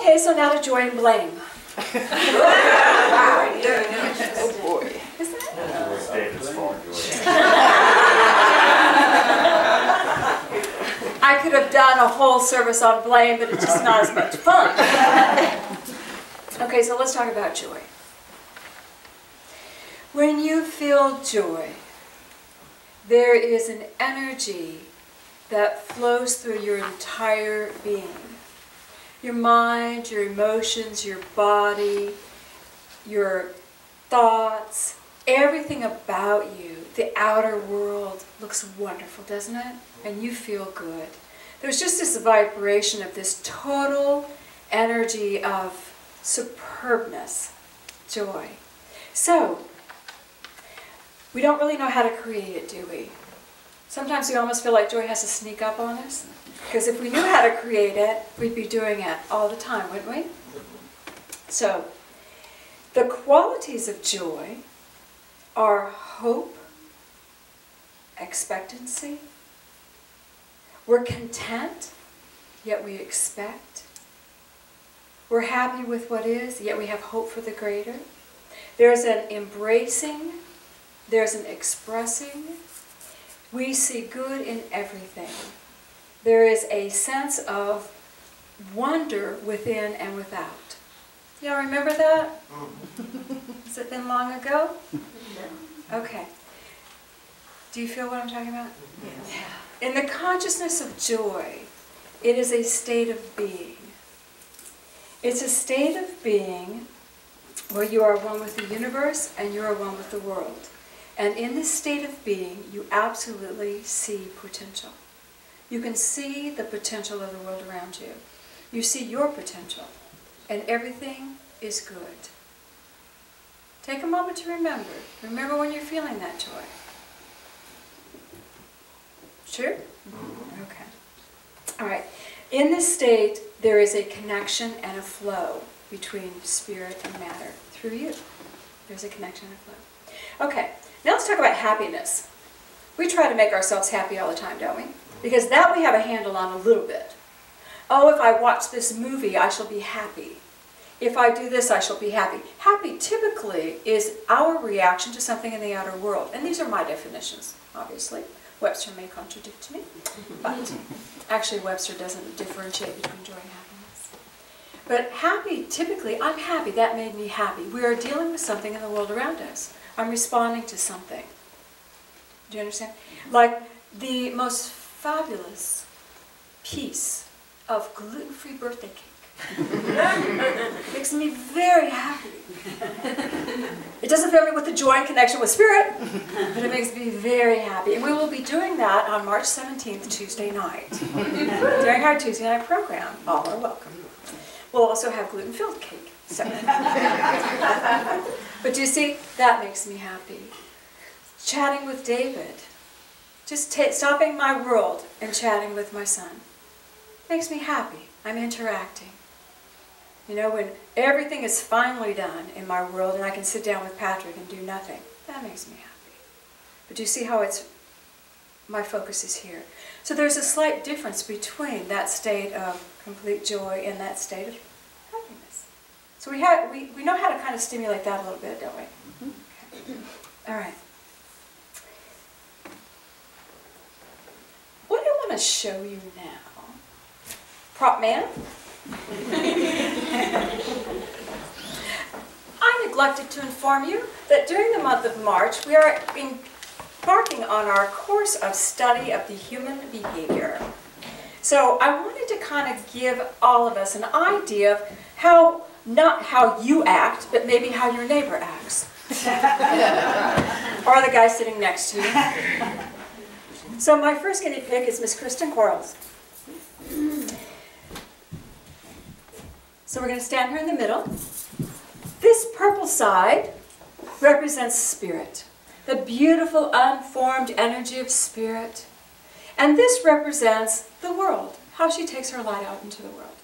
Okay, so now to joy and blame. Oh boy. Isn't it? That was David's fault. I could have done a whole service on blame, but it's just not as much fun. Okay, so let's talk about joy. When you feel joy, there is an energy that flows through your entire being. Your mind, your emotions, your body, your thoughts, everything about you, the outer world looks wonderful, doesn't it? And you feel good. There's just this vibration of this total energy of superbness, joy. So, we don't really know how to create it, do we? Sometimes we almost feel like joy has to sneak up on us. Because if we knew how to create it, we'd be doing it all the time, wouldn't we? So, the qualities of joy are hope, expectancy. We're content, yet we expect. We're happy with what is, yet we have hope for the greater. There's an embracing, there's an expressing. We see good in everything. There is a sense of wonder within and without. Y'all remember that? Has it been long ago? Okay. Do you feel what I'm talking about? Yes. In the consciousness of joy, it is a state of being. It's a state of being where you are one with the universe and you are one with the world. And in this state of being, you absolutely see potential. You can see the potential of the world around you. You see your potential, and everything is good. Take a moment to remember. Remember when you're feeling that joy. Sure? Okay. All right. In this state, there is a connection and a flow between spirit and matter through you. There's a connection and a flow. Okay. Now let's talk about happiness. We try to make ourselves happy all the time, don't we? Because that we have a handle on a little bit. Oh, if I watch this movie, I shall be happy. If I do this, I shall be happy. Happy typically is our reaction to something in the outer world. And these are my definitions, obviously. Webster may contradict me. But actually, Webster doesn't differentiate between joy and happiness. But happy, typically, I'm happy. That made me happy. We are dealing with something in the world around us. I'm responding to something. Do you understand? Like the most fabulous piece of gluten-free birthday cake. Makes me very happy. It doesn't fill me with the joy and connection with spirit, but it makes me very happy. And we will be doing that on March 17th, Tuesday night, during our Tuesday night program. All are welcome. We'll also have gluten-filled cake. So. But you see, that makes me happy. Chatting with David, just stopping my world and chatting with my son, makes me happy. I'm interacting. You know, when everything is finally done in my world and I can sit down with Patrick and do nothing, that makes me happy. But you see how my focus is here. So there's a slight difference between that state of complete joy and that state of happiness. So we know how to kind of stimulate that a little bit, don't we? Okay. All right. What I want to show you now, prop man. I neglected to inform you that during the month of March we are embarking on our course of study of the human behavior. So I wanted to kind of give all of us an idea of how, not how you act, but maybe how your neighbor acts. Or the guy sitting next to you. So my first guinea pig is Miss Kristen Quarles. So we're going to stand here in the middle. This purple side represents spirit, the beautiful unformed energy of spirit. And this represents the world, how she takes her light out into the world.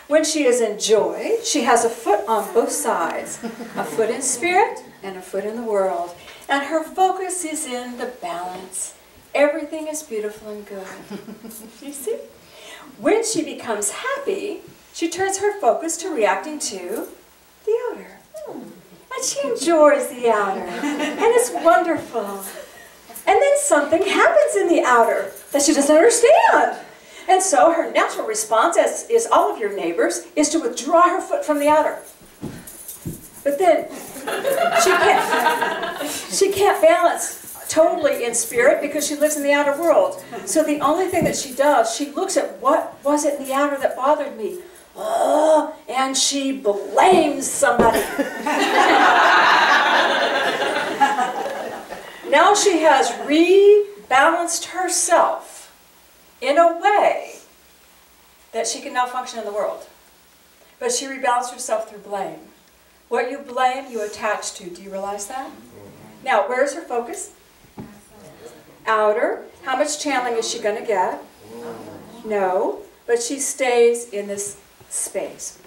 When she is in joy, she has a foot on both sides, a foot in spirit and a foot in the world. And her focus is in the balance. Everything is beautiful and good. You see? When she becomes happy, she turns her focus to reacting to the outer. And she enjoys the outer. And it's wonderful. And then something happens in the outer that she doesn't understand. And so her natural response, as is all of your neighbors, is to withdraw her foot from the outer. But then she can't balance totally in spirit because she lives in the outer world. So the only thing that she does, she looks at what was it in the outer that bothered me. Oh, and she blames somebody. Now she has rebalanced herself in a way that she can now function in the world. But she rebalanced herself through blame. What you blame, you attach to. Do you realize that? Now, where is her focus? Outer. How much channeling is she going to get? No. But she stays in this space.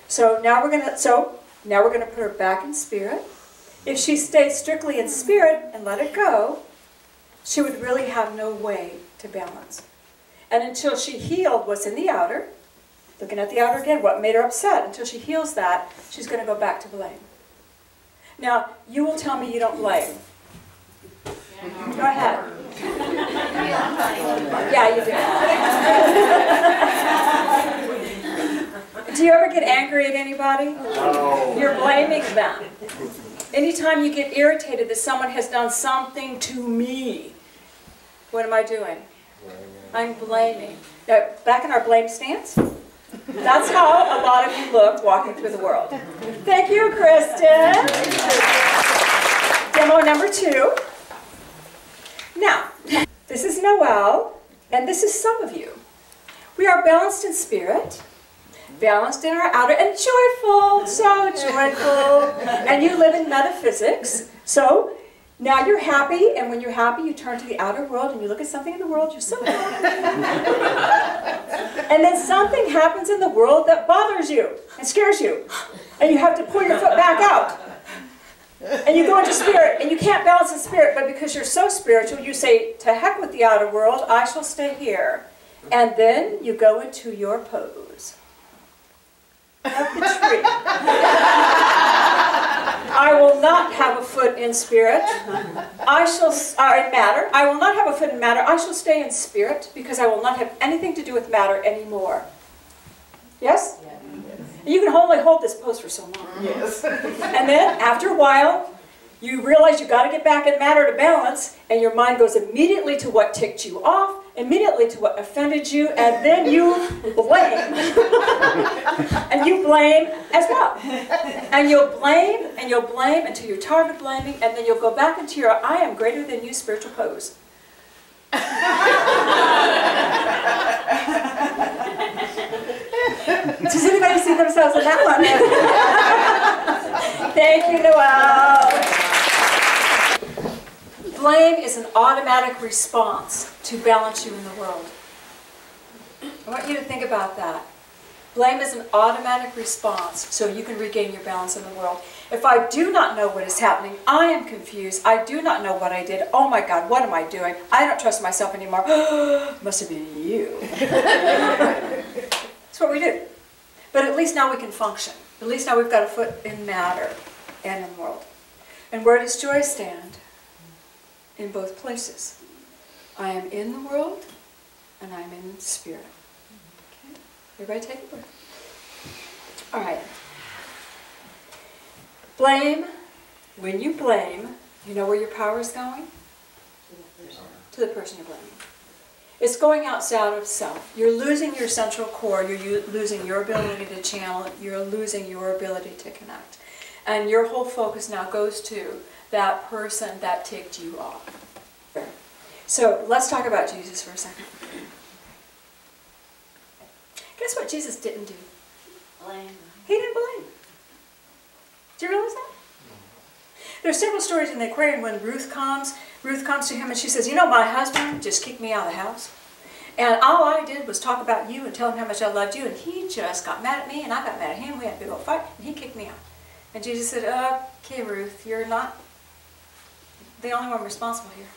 So now we're going to put her back in spirit. If she stayed strictly in spirit and let it go, she would really have no way to balance. And until she healed what's in the outer, looking at the outer again, what made her upset, until she heals that, she's going to go back to blame. Now, you will tell me you don't blame. Go ahead. Yeah, you do. Do you ever get angry at anybody? No. You're blaming them. Anytime you get irritated that someone has done something to me, what am I doing? I'm blaming. Now, back in our blame stance, that's how a lot of you look walking through the world. Thank you, Kristen. Demo number 2. Now, this is Noelle, and this is some of you. We are balanced in spirit, balanced in our outer, and joyful, so joyful. And you live in metaphysics, so now you're happy, and when you're happy, you turn to the outer world, and you look at something in the world, you're so happy. And then something happens in the world that bothers you and scares you, and you have to pull your foot back out. And you go into spirit, and you can't balance in spirit, but because you're so spiritual, you say, to heck with the outer world, I shall stay here. And then you go into your pose of the tree. I will not have a foot in spirit. In matter. I will not have a foot in matter. I shall stay in spirit because I will not have anything to do with matter anymore. Yes? Yes. You can only hold this pose for so long. Yes. And then, after a while, you realize you've got to get back in matter to balance, and your mind goes immediately to what ticked you off, immediately to what offended you, and then you blame. And you blame as well. And you'll blame until you're tired of blaming, and then you'll go back into your I am greater than you spiritual pose. Does anybody see themselves in that one? Thank you, Noelle. Blame is an automatic response to balance you in the world. I want you to think about that. Blame is an automatic response so you can regain your balance in the world. If I do not know what is happening, I am confused, I do not know what I did, oh my God, what am I doing? I don't trust myself anymore. Must have been you. That's what we do. But at least now we can function. At least now we've got a foot in matter and in the world. And where does joy stand? In both places. I am in the world and I'm in spirit. Okay? Everybody take a breath. All right. Blame. When you blame, you know where your power is going? To the person you're blaming. It's going outside of self. You're losing your central core. You're losing your ability to channel. You're losing your ability to connect. And your whole focus now goes to that person that ticked you off. So let's talk about Jesus for a second. Guess what Jesus didn't do? Blame. He didn't blame. Do you realize that? There's several stories in the Aquarium when Ruth comes to him and she says, you know, my husband just kicked me out of the house. And all I did was talk about you and tell him how much I loved you, and he just got mad at me, and I got mad at him. We had a big old fight, and he kicked me out. And Jesus said, okay, Ruth, you're not the only one responsible here.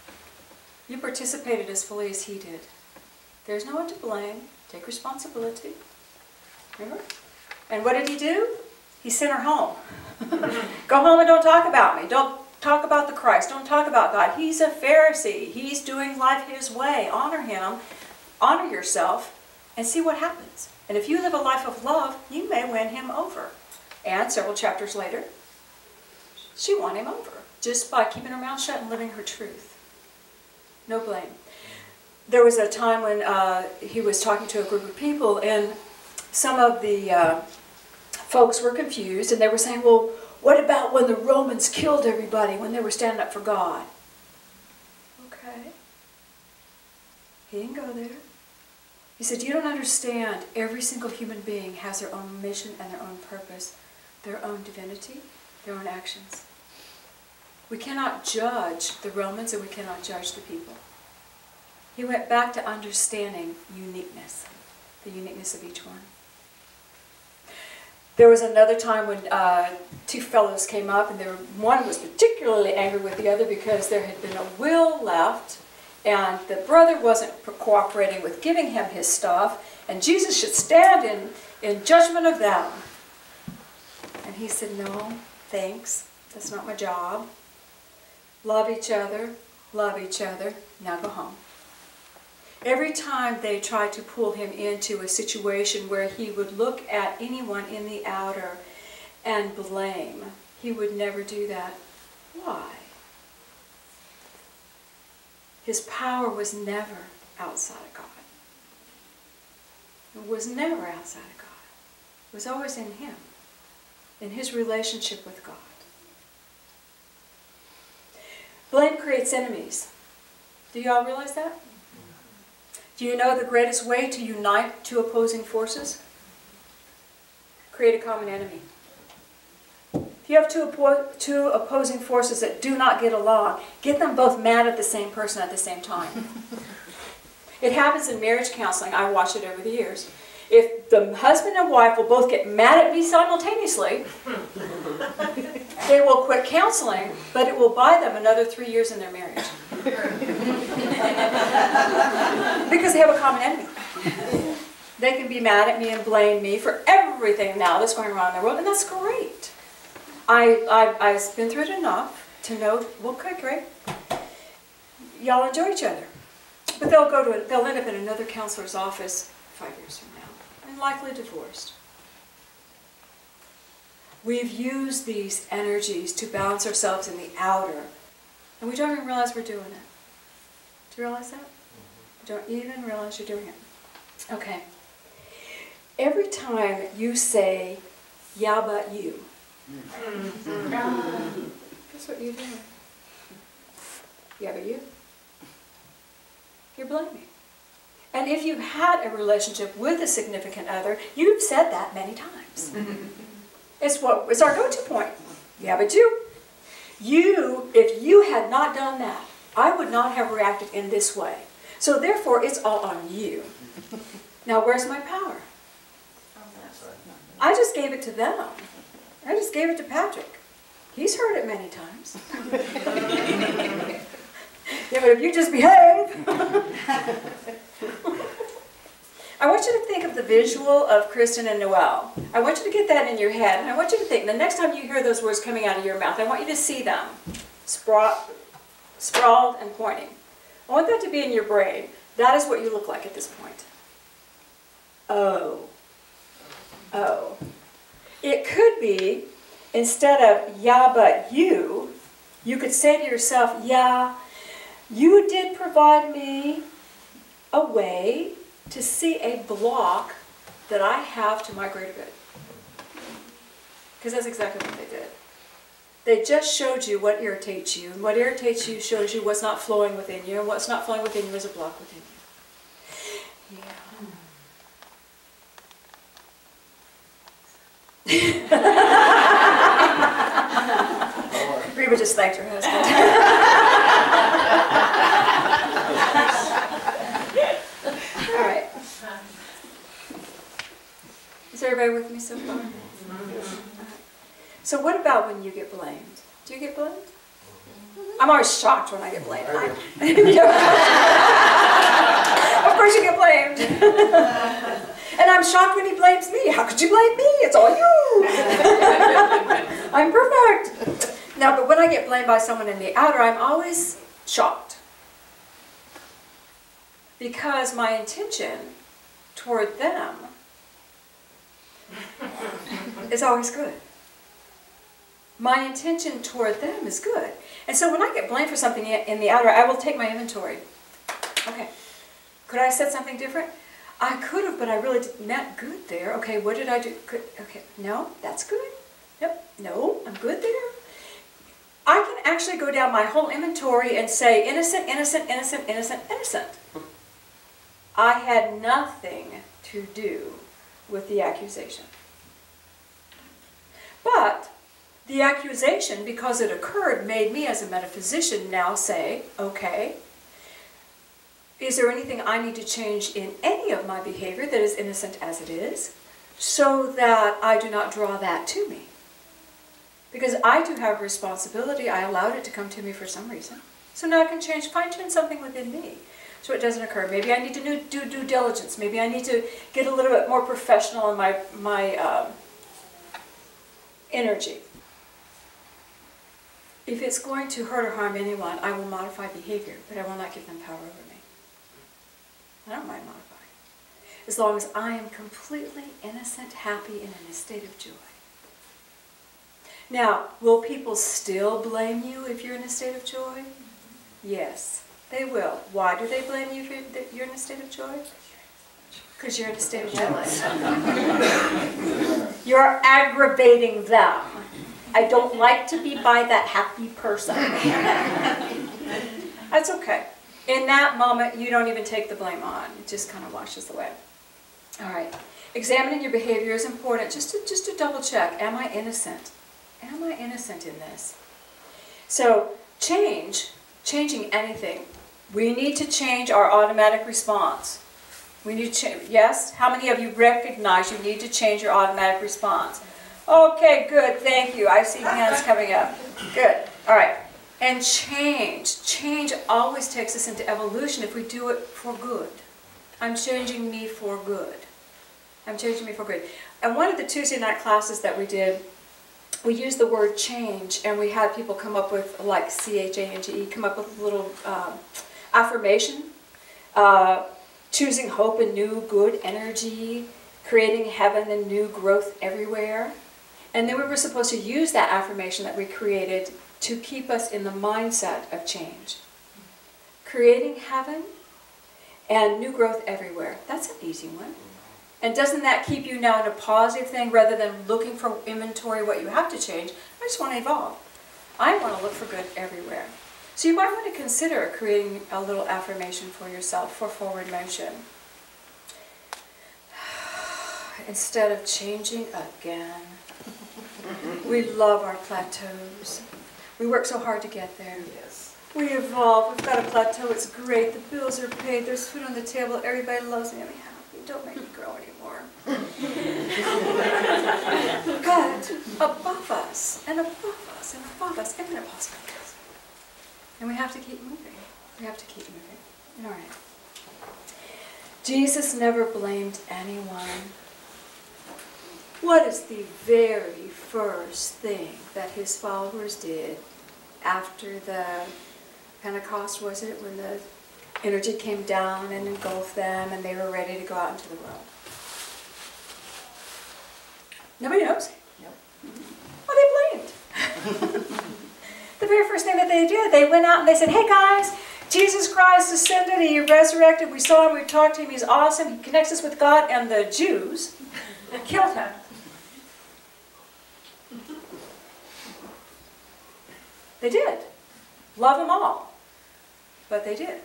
You participated as fully as he did. There's no one to blame. Take responsibility. Remember? And what did he do? He sent her home. Go home and don't talk about me. Don't talk about the Christ. Don't talk about God. He's a Pharisee. He's doing life his way. Honor him. Honor yourself and see what happens. And if you live a life of love, you may win him over. And several chapters later, she won him over just by keeping her mouth shut and living her truth. No blame. There was a time when he was talking to a group of people, and some of the folks were confused, and they were saying, well, what about when the Romans killed everybody when they were standing up for God? Okay. He didn't go there. He said, you don't understand. Every single human being has their own mission and their own purpose, their own divinity, their own actions. We cannot judge the Romans, and we cannot judge the people. He went back to understanding uniqueness, the uniqueness of each one. There was another time when two fellows came up, and one was particularly angry with the other because there had been a will left, and the brother wasn't cooperating with giving him his stuff, and Jesus should stand in judgment of them. And he said, no, thanks, that's not my job. Love each other, now go home. Every time they tried to pull him into a situation where he would look at anyone in the outer and blame, he would never do that. Why? His power was never outside of God. It was never outside of God. It was always in him, in his relationship with God. Blame creates enemies. Do you all realize that? Do you know the greatest way to unite two opposing forces? Create a common enemy. If you have two opposing forces that do not get along, get them both mad at the same person at the same time. It happens in marriage counseling. I watched it over the years. If the husband and wife will both get mad at me simultaneously, they will quit counseling, but it will buy them another 3 years in their marriage. Because they have a common enemy. They can be mad at me and blame me for everything now that's going on in the world, and that's great. I've been through it enough to know, well, okay, great. Y'all enjoy each other. But they'll end up in another counselor's office 5 years from now, and likely divorced. We've used these energies to balance ourselves in the outer, and we don't even realize we're doing it. Do you realize that? You don't even realize you're doing it. Okay. Every time you say, yeah, but you, guess what you're doing? Yeah, but you. You're blaming. And if you've had a relationship with a significant other, you've said that many times. It's our go-to point. Yeah, but you. If you had not done that, I would not have reacted in this way. So therefore, it's all on you. Now, where's my power? I just gave it to them. I just gave it to Patrick. He's heard it many times. Yeah, but if you just behave. I want you to think of the visual of Kristen and Noelle. I want you to get that in your head, and I want you to think, the next time you hear those words coming out of your mouth, I want you to see them sprawled and pointing. I want that to be in your brain. That is what you look like at this point. Oh. Oh. It could be, instead of, yeah, but you could say to yourself, yeah, you did provide me a way to see a block that I have to my greater good. Because that's exactly what they did. They just showed you what irritates you, and what irritates you shows you what's not flowing within you, and what's not flowing within you is a block within you. Yeah. Reba just thanked her husband. All right. Is everybody with me so far? So what about when you get blamed? Do you get blamed? I'm always shocked when I get blamed. Of course you get blamed. And I'm shocked when he blames me. How could you blame me? It's all you. I'm perfect. No, but when I get blamed by someone in the outer, I'm always shocked. Because my intention toward them is always good. My intention toward them is good. And so when I get blamed for something in the outer, I will take my inventory. Okay, could I have said something different? I could have, but I really meant good there. Okay, what did I do? Okay, no, that's good. Yep, no, I'm good there. I can actually go down my whole inventory and say innocent, innocent, innocent, innocent, innocent. I had nothing to do with the accusation. But the accusation, because it occurred, made me as a metaphysician now say, okay, is there anything I need to change in any of my behavior that is innocent as it is, so that I do not draw that to me? Because I do have a responsibility. I allowed it to come to me for some reason. So now I can change, fine-tune something within me so it doesn't occur. Maybe I need to do due diligence. Maybe I need to get a little bit more professional in my energy. If it's going to hurt or harm anyone, I will modify behavior, but I will not give them power over me. I don't mind modifying. As long as I am completely innocent, happy, and in a state of joy. Now, will people still blame you if you're in a state of joy? Yes, they will. Why do they blame you if you're in a state of joy? Because you're in a state of joy. You're aggravating them. I don't like to be by that happy person. That's okay. In that moment, you don't even take the blame on. It just kind of washes away. All right. Examining your behavior is important. Just to double check. Am I innocent? Am I innocent in this? So, changing anything. We need to change our automatic response. We need to change. Yes? How many of you recognize you need to change your automatic response? Okay, good, thank you. I see hands coming up. Good. All right. And change always takes us into evolution if we do it for good. I'm changing me for good. I'm changing me for good. And one of the Tuesday night classes that we did, we used the word change, and we had people come up with, like C-H-A-N-G-E, come up with a little affirmation, choosing hope and new good energy, creating heaven and new growth everywhere. And then we were supposed to use that affirmation that we created to keep us in the mindset of change. Creating heaven and new growth everywhere. That's an easy one. And doesn't that keep you now in a positive thing rather than looking for inventory what you have to change? I just want to evolve. I want to look for good everywhere. So you might want to consider creating a little affirmation for yourself for forward motion. Instead of changing again. We love our plateaus. We work so hard to get there. Yes. We evolve. We've got a plateau. It's great. The bills are paid. There's food on the table. Everybody loves me. I'm happy. Don't make me grow anymore. But above us, and above us, and above us, infinite possibilities. And we have to keep moving. We have to keep moving. All right. Jesus never blamed anyone. What is the very first thing that his followers did after the Pentecost, was it, when the energy came down and engulfed them and they were ready to go out into the world? Nobody knows? Yep. Well, they blamed. The very first thing that they did, they went out and they said, hey guys, Jesus Christ ascended, he resurrected, we saw him, we talked to him, he's awesome, he connects us with God, and the Jews killed him. They did. Love them all. But they did.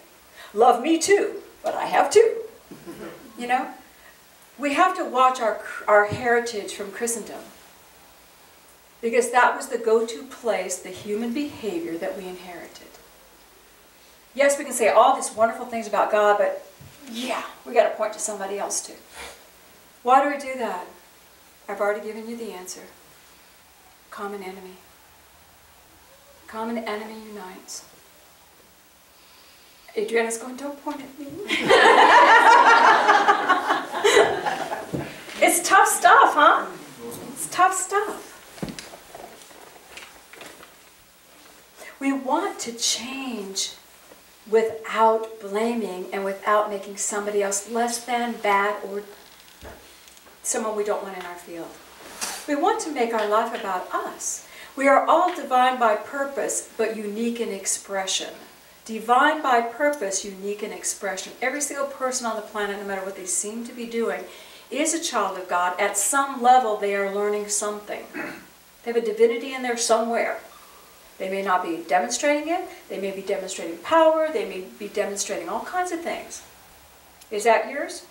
Love me too, but I have too. You know? We have to watch our heritage from Christendom. Because that was the go-to place, the human behavior that we inherited. Yes, we can say all these wonderful things about God, but yeah, we got to point to somebody else too. Why do we do that? I've already given you the answer. Common enemy. Common enemy unites. Adriana's going, don't point at me. It's tough stuff, huh? It's tough stuff. We want to change without blaming and without making somebody else less than, bad, or someone we don't want in our field. We want to make our life about us. We are all divine by purpose, but unique in expression. Divine by purpose, unique in expression. Every single person on the planet, no matter what they seem to be doing, is a child of God. At some level, they are learning something. They have a divinity in there somewhere. They may not be demonstrating it. They may be demonstrating power. They may be demonstrating all kinds of things. Is that yours?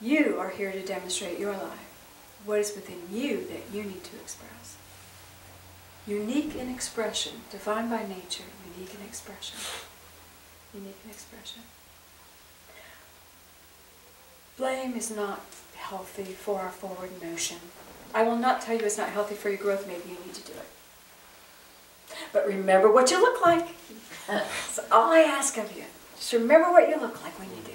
You are here to demonstrate your life. What is within you that you need to express? Unique in expression, divine by nature, unique in expression. Unique in expression. Blame is not healthy for our forward motion. I will not tell you it's not healthy for your growth. Maybe you need to do it. But remember what you look like. That's all I ask of you. Just remember what you look like when you do.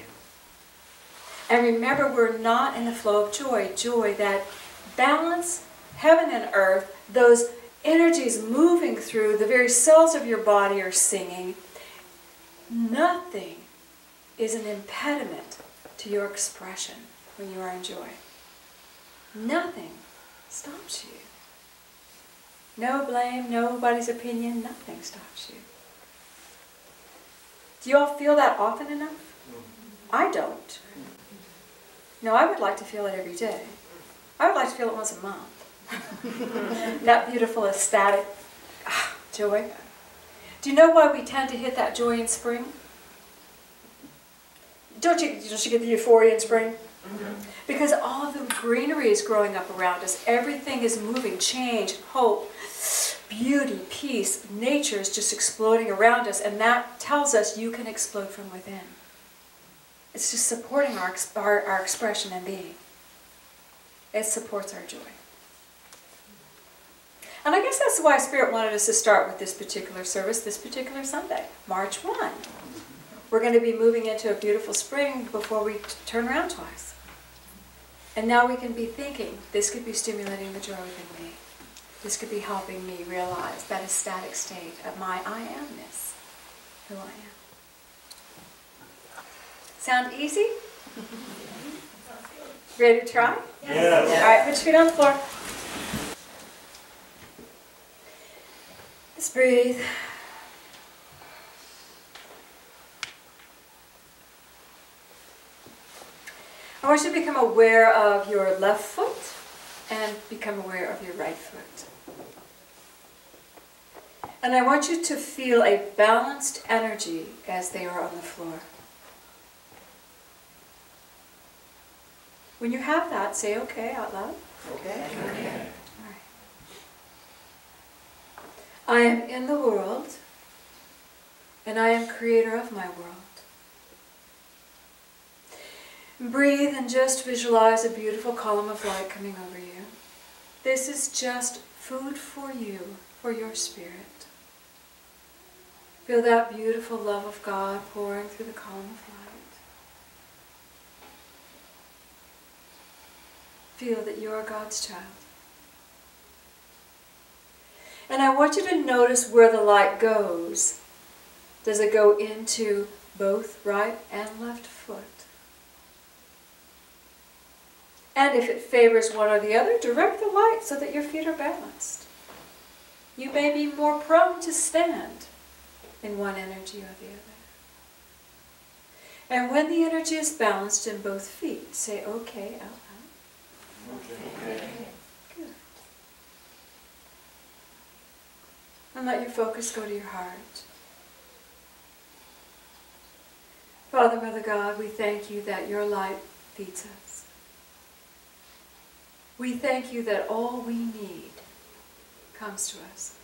And remember, we're not in the flow of joy. Joy, that balance, heaven and earth, those energies moving through, the very cells of your body are singing. Nothing is an impediment to your expression when you are in joy. Nothing stops you. No blame, nobody's opinion, nothing stops you. Do you all feel that often enough? I don't. No, I would like to feel it every day. I would like to feel it once a month. That beautiful, ecstatic joy. Do you know why we tend to hit that joy in spring? Don't you get the euphoria in spring? Because all of the greenery is growing up around us. Everything is moving, change, hope, beauty, peace. Nature is just exploding around us, and that tells us you can explode from within. It's just supporting our expression and being. It supports our joy. And I guess that's why Spirit wanted us to start with this particular service, this particular Sunday, March 1. We're going to be moving into a beautiful spring before we turn around twice. And now we can be thinking, this could be stimulating the joy within me. This could be helping me realize that ecstatic state of my I amness, who I am. Sound easy? Ready to try? Yes. All right, put your feet on the floor. Just breathe. I want you to become aware of your left foot and become aware of your right foot. And I want you to feel a balanced energy as they are on the floor. When you have that, say okay out loud. Okay. Okay. All right. I am in the world, and I am creator of my world. Breathe and just visualize a beautiful column of light coming over you. This is just food for you, for your spirit. Feel that beautiful love of God pouring through the column of light. Feel that you are God's child. And I want you to notice where the light goes. Does it go into both right and left foot? And if it favors one or the other, direct the light so that your feet are balanced. You may be more prone to stand in one energy or the other. And when the energy is balanced in both feet, say okay out loud. Okay. Good. And let your focus go to your heart. Father, Mother God, we thank you that your light feeds us. We thank you that all we need comes to us.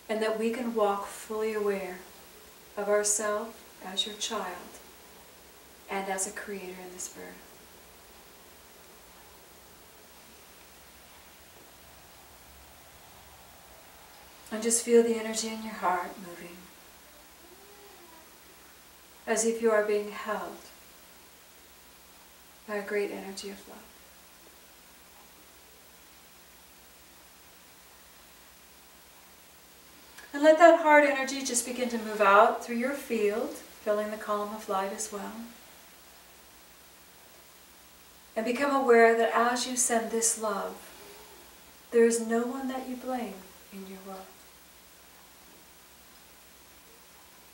And that we can walk fully aware of ourselves as your child and as a creator in this earth. And just feel the energy in your heart moving. As if you are being held by a great energy of love. And let that heart energy just begin to move out through your field, filling the column of light as well. And become aware that as you send this love, there is no one that you blame in your world.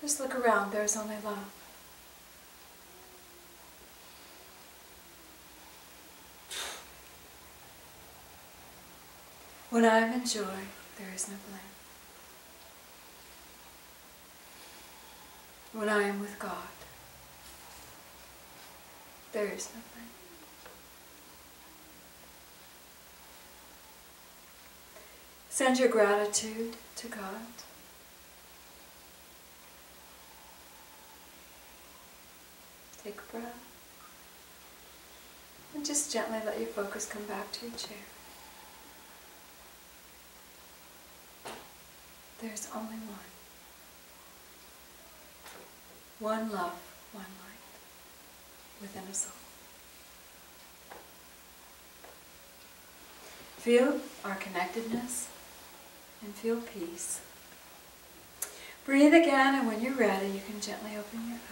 Just look around, there's only love. When I am in joy, there is no blame. When I am with God, there is no blame. Send your gratitude to God. Take a breath. And just gently let your focus come back to your chair. There's only one. One love, one light within us all. Feel our connectedness and feel peace. Breathe again, and when you're ready, you can gently open your eyes.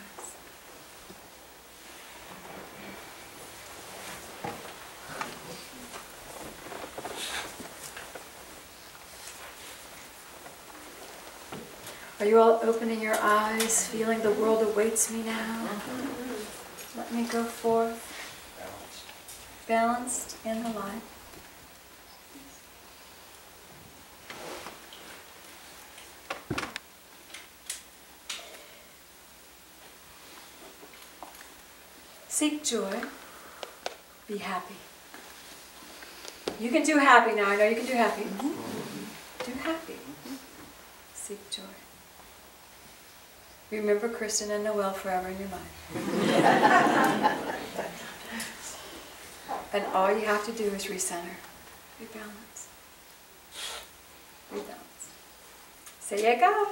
Are you all opening your eyes, feeling the world awaits me now? Let me go forth, balanced in the light. Seek joy, be happy. You can do happy now, I know you can do happy. Do happy. Seek joy. Remember Kristen and Noel forever in your life. And all you have to do is recenter. Rebalance. Rebalance. Say yeah, God.